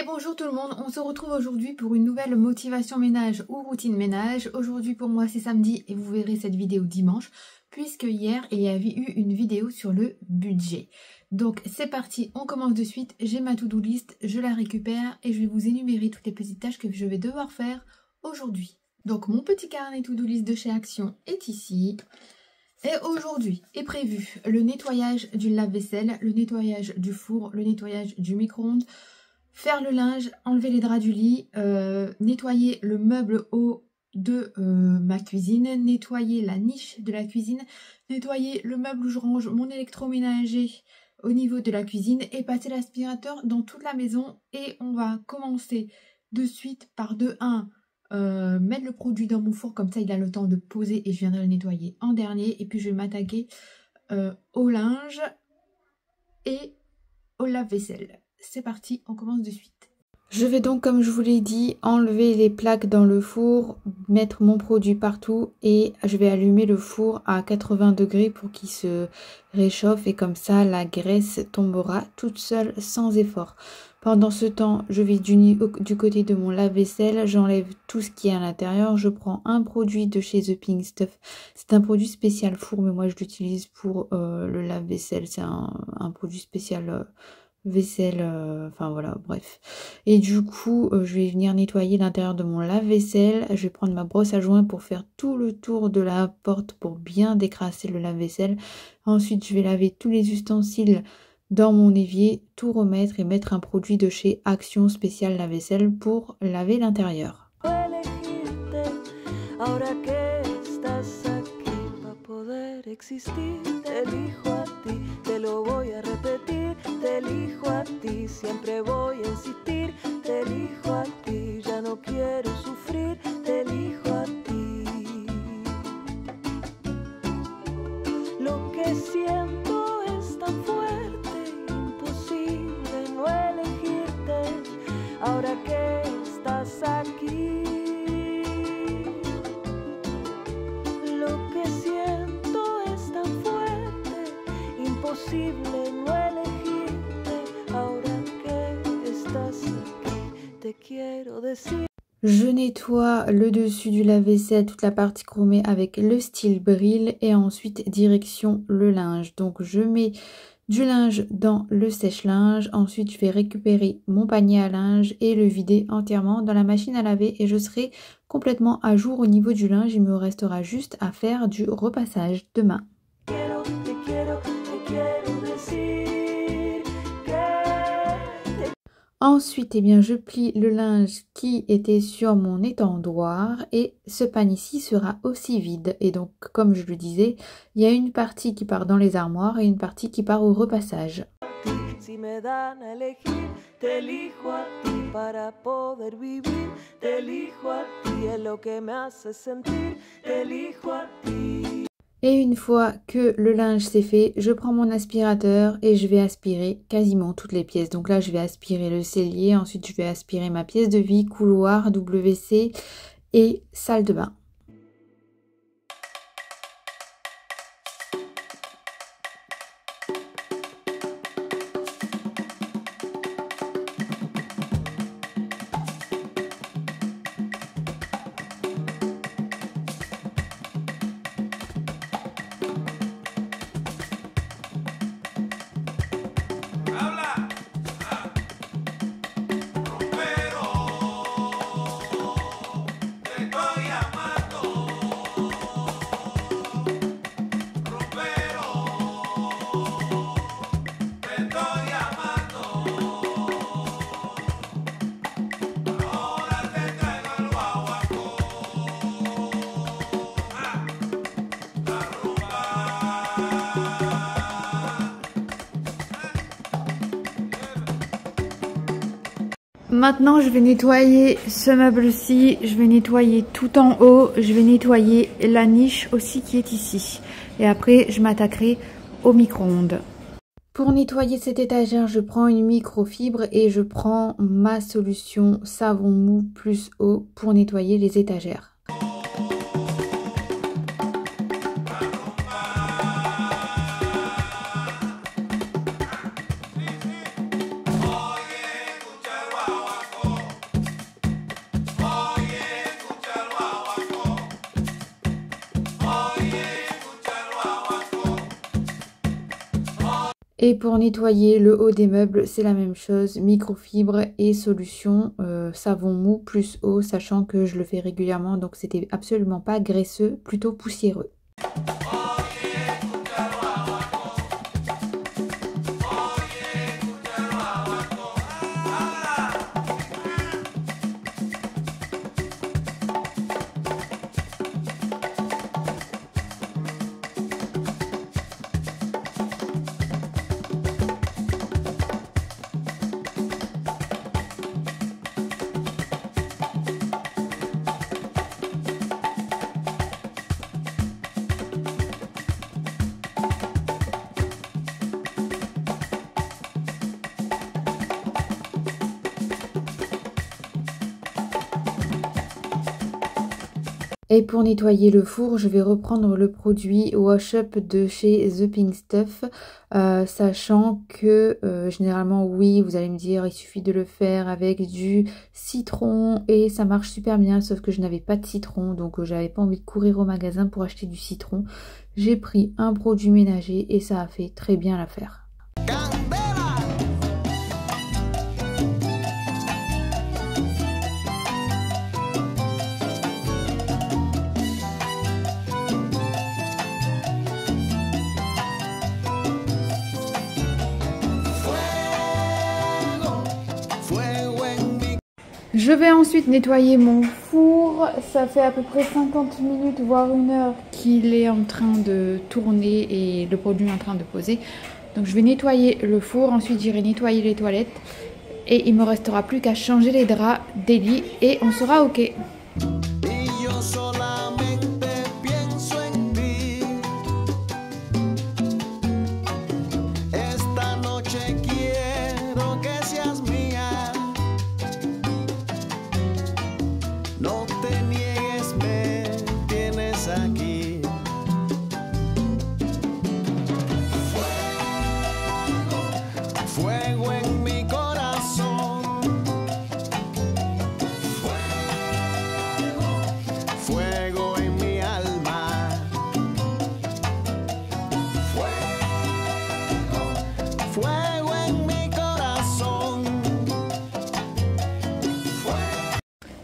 Bonjour tout le monde, on se retrouve aujourd'hui pour une nouvelle motivation ménage ou routine ménage. Aujourd'hui pour moi c'est samedi et vous verrez cette vidéo dimanche puisque hier il y avait eu une vidéo sur le budget. Donc c'est parti, on commence de suite, j'ai ma to-do list, je la récupère et je vais vous énumérer toutes les petites tâches que je vais devoir faire aujourd'hui. Donc mon petit carnet to-do list de chez Action est ici. Et aujourd'hui est prévu le nettoyage du lave-vaisselle, le nettoyage du four, le nettoyage du micro-ondes, faire le linge, enlever les draps du lit, nettoyer le meuble haut de ma cuisine, nettoyer la niche de la cuisine, nettoyer le meuble où je range mon électroménager au niveau de la cuisine et passer l'aspirateur dans toute la maison. Et on va commencer de suite par mettre le produit dans mon four, comme ça il a le temps de poser et je viendrai le nettoyer en dernier. Et puis je vais m'attaquer au linge et au lave-vaisselle. C'est parti, on commence de suite. Je vais donc, comme je vous l'ai dit, enlever les plaques dans le four, mettre mon produit partout et je vais allumer le four à 80 degrés pour qu'il se réchauffe et comme ça la graisse tombera toute seule sans effort. Pendant ce temps, je vais du côté de mon lave-vaisselle, j'enlève tout ce qui est à l'intérieur. Je prends un produit de chez The Pink Stuff. C'est un produit spécial four, mais moi je l'utilise pour le lave-vaisselle. C'est un produit spécial vaisselle, enfin voilà, bref. Et du coup, je vais venir nettoyer l'intérieur de mon lave-vaisselle. Je vais prendre ma brosse à joint pour faire tout le tour de la porte pour bien décrasser le lave-vaisselle. Ensuite, je vais laver tous les ustensiles dans mon évier, tout remettre et mettre un produit de chez Action spécial lave-vaisselle pour laver l'intérieur. Existir, te elijo a ti, te lo voy a repetir, te elijo a ti, siempre voy a insistir, te elijo a ti, ya no quiero sufrir, te elijo a ti. Lo que siento es tan fuerte, imposible no elegirte, ahora que estás aquí. Imposible no elegirte, ahora que estás aquí, te quiero decir. Je nettoie le dessus du lave-vaisselle, toute la partie chromée avec le style Bril et ensuite direction le linge. Donc je mets du linge dans le sèche-linge, ensuite je vais récupérer mon panier à linge et le vider entièrement dans la machine à laver et je serai complètement à jour au niveau du linge. Il me restera juste à faire du repassage demain. Ensuite, je plie le linge qui était sur mon étendoir et ce panier-ci sera aussi vide. Et donc, comme je le disais, il y a une partie qui part dans les armoires et une partie qui part au repassage. Si me dan a elegir, te elijo a ti para poder vivir, te elijo a ti, es lo que me hace sentir, te elijo a ti. Et une fois que le linge c'est fait, je prends mon aspirateur et je vais aspirer quasiment toutes les pièces. Donc là, je vais aspirer le cellier, ensuite je vais aspirer ma pièce de vie, couloir, WC et salle de bain. Maintenant, je vais nettoyer ce meuble-ci, je vais nettoyer tout en haut, je vais nettoyer la niche aussi qui est ici. Et après, je m'attaquerai au micro-ondes. Pour nettoyer cette étagère, je prends une microfibre et je prends ma solution savon mou plus eau pour nettoyer les étagères. Et pour nettoyer le haut des meubles, c'est la même chose, microfibre et solution savon mou plus eau, sachant que je le fais régulièrement, donc c'était absolument pas graisseux, plutôt poussiéreux. Et pour nettoyer le four, je vais reprendre le produit Wash Up de chez The Pink Stuff, sachant que généralement, oui, vous allez me dire, il suffit de le faire avec du citron et ça marche super bien, sauf que je n'avais pas de citron, donc j'avais pas envie de courir au magasin pour acheter du citron. J'ai pris un produit ménager et ça a fait très bien l'affaire. Je vais ensuite nettoyer mon four. Ça fait à peu près 50 minutes voire 1 heure qu'il est en train de tourner et le produit est en train de poser. Donc je vais nettoyer le four, ensuite j'irai nettoyer les toilettes et il me restera plus qu'à changer les draps des lits et on sera ok.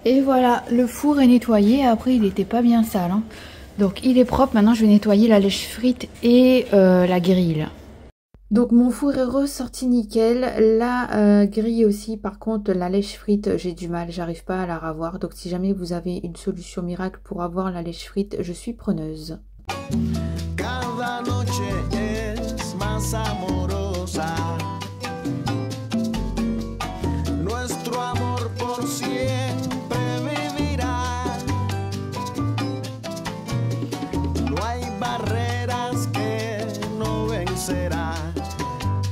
Et voilà, le four est nettoyé. Après, il n'était pas bien sale, hein. Donc, il est propre. Maintenant, je vais nettoyer la lèche frite et la grille. Donc, mon four est ressorti nickel. La grille aussi. Par contre, la lèche frite, j'ai du mal. J'arrive pas à la ravoir. Donc, si jamais vous avez une solution miracle pour avoir la lèche frite, je suis preneuse. Cada noche es más amorosa. Nuestro amor por siempre vivirá. No hay barreras que no vencerá.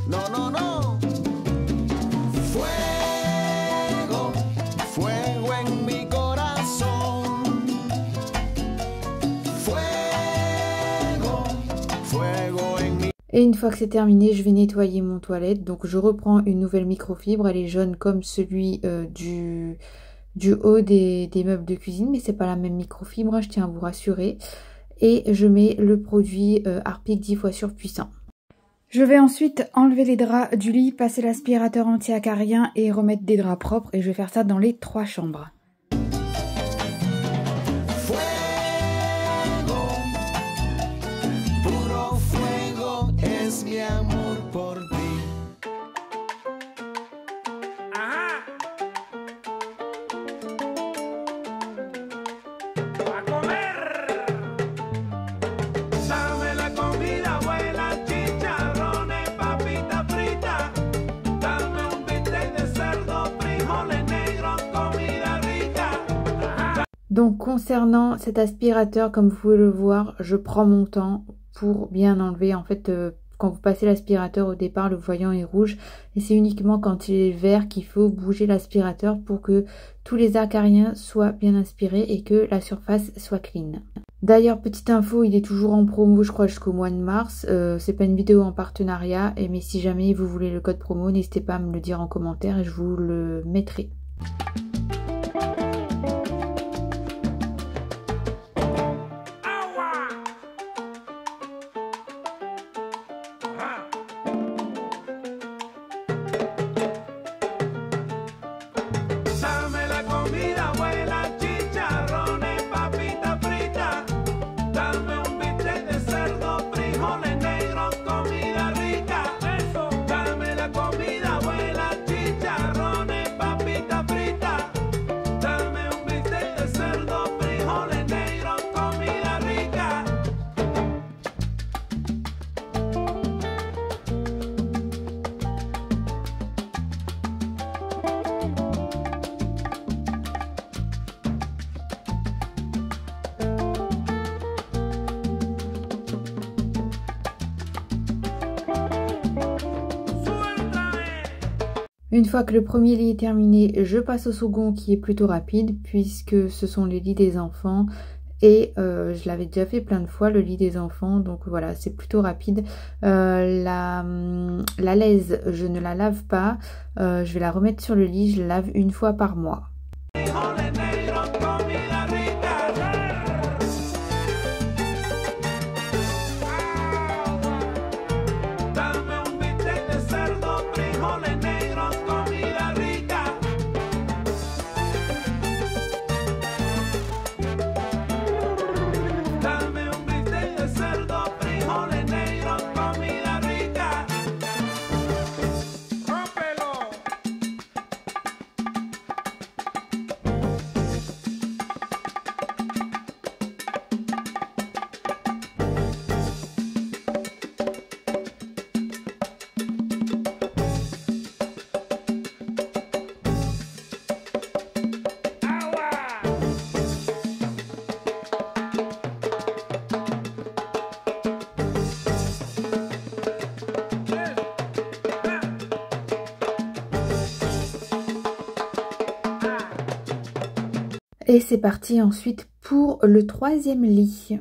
No, no, no. Fuego, fuego en mi corazón. Fuego, fuego en mi... Et une fois que c'est terminé, je vais nettoyer mon toilette. Donc je reprends une nouvelle microfibre. Elle est jaune comme celui du haut des meubles de cuisine. Mais c'est pas la même microfibre, hein, je tiens à vous rassurer. Et je mets le produit Harpic 10 fois surpuissant. Je vais ensuite enlever les draps du lit, passer l'aspirateur anti-acarien et remettre des draps propres. Et je vais faire ça dans les 3 chambres. Donc concernant cet aspirateur, comme vous pouvez le voir, je prends mon temps pour bien enlever. En fait, quand vous passez l'aspirateur au départ, le voyant est rouge. Et c'est uniquement quand il est vert qu'il faut bouger l'aspirateur pour que tous les acariens soient bien aspirés et que la surface soit clean. D'ailleurs, petite info, il est toujours en promo, je crois, jusqu'au mois de mars. C'est pas une vidéo en partenariat, mais si jamais vous voulez le code promo, n'hésitez pas à me le dire en commentaire et je vous le mettrai. comida buena, chicharrones, papitas fritas. Dame un bistec de cerdo, frijoles negros, comida rica. Eso. Dame la comida buena, chicharrones, papitas fritas. Dame un bistec de cerdo, frijoles negros, comida rica. Une fois que le premier lit est terminé, je passe au second qui est plutôt rapide puisque ce sont les lits des enfants et je l'avais déjà fait plein de fois le lit des enfants, donc voilà, c'est plutôt rapide. La laise, je ne la lave pas, je vais la remettre sur le lit, je la lave une fois par mois. Et c'est parti ensuite pour le troisième lit.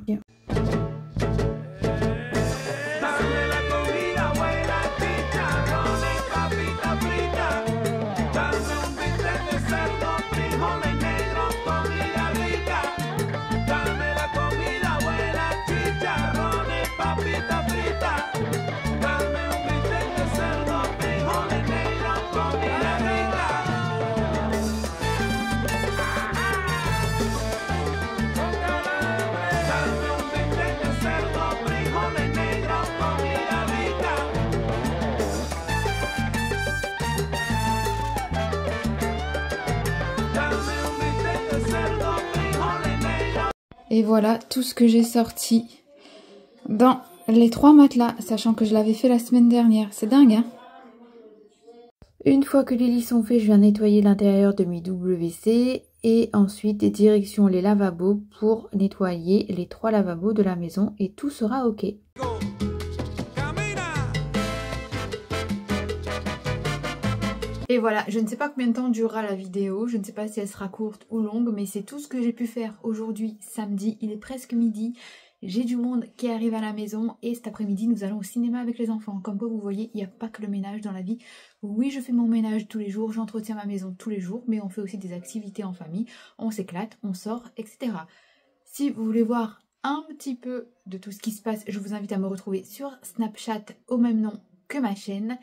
Et voilà tout ce que j'ai sorti dans les 3 matelas, sachant que je l'avais fait la semaine dernière. C'est dingue, hein? Une fois que les lits sont faits, je viens nettoyer l'intérieur de mes WC et ensuite direction les lavabos pour nettoyer les 3 lavabos de la maison et tout sera ok. Et voilà, je ne sais pas combien de temps durera la vidéo, je ne sais pas si elle sera courte ou longue, mais c'est tout ce que j'ai pu faire aujourd'hui, samedi, il est presque midi. J'ai du monde qui arrive à la maison et cet après-midi nous allons au cinéma avec les enfants. Comme quoi vous voyez, il n'y a pas que le ménage dans la vie. Oui, je fais mon ménage tous les jours, j'entretiens ma maison tous les jours, mais on fait aussi des activités en famille, on s'éclate, on sort, etc. Si vous voulez voir un petit peu de tout ce qui se passe, je vous invite à me retrouver sur Snapchat au même nom que ma chaîne.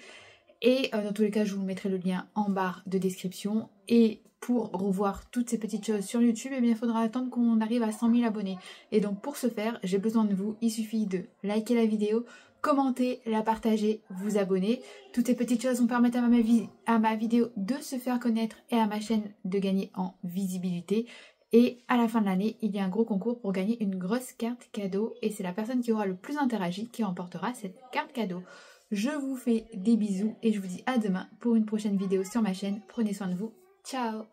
Et dans tous les cas, je vous mettrai le lien en barre de description. Et pour revoir toutes ces petites choses sur YouTube, eh bien, il faudra attendre qu'on arrive à 100 000 abonnés. Et donc pour ce faire, j'ai besoin de vous. Il suffit de liker la vidéo, commenter, la partager, vous abonner. Toutes ces petites choses vont permettre à ma vidéo de se faire connaître et à ma chaîne de gagner en visibilité. Et à la fin de l'année, il y a un gros concours pour gagner une grosse carte cadeau. Et c'est la personne qui aura le plus interagi qui remportera cette carte cadeau. Je vous fais des bisous et je vous dis à demain pour une prochaine vidéo sur ma chaîne. Prenez soin de vous. Ciao!